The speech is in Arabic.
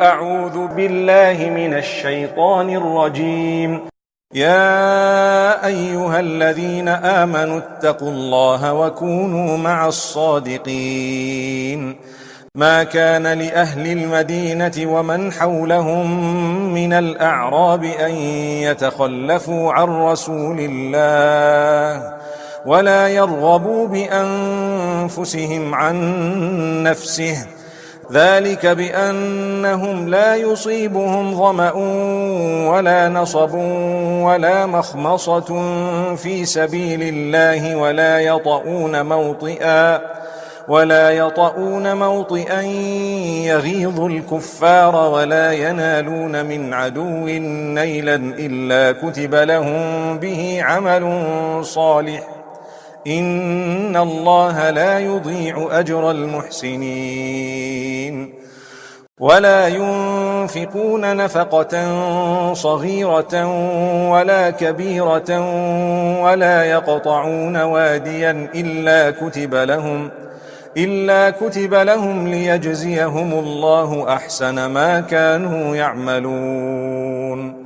أعوذ بالله من الشيطان الرجيم. يا أيها الذين آمنوا اتقوا الله وكونوا مع الصادقين. ما كان لأهل المدينة ومن حولهم من الأعراب أن يتخلفوا عن رسول الله ولا يرغبوا بأنفسهم عن نفسه، ذلك بأنهم لا يصيبهم ظمأ ولا نصب ولا مخمصة في سبيل الله ولا يطؤون موطئا يغيظ الكفار ولا ينالون من عدو نيلا إلا كتب لهم به عمل صالح، إن الله لا يضيع أجر المحسنين. ولا ينفقون نفقة صغيرة ولا كبيرة ولا يقطعون واديا إلا كتب لهم ليجزيهم الله أحسن ما كانوا يعملون.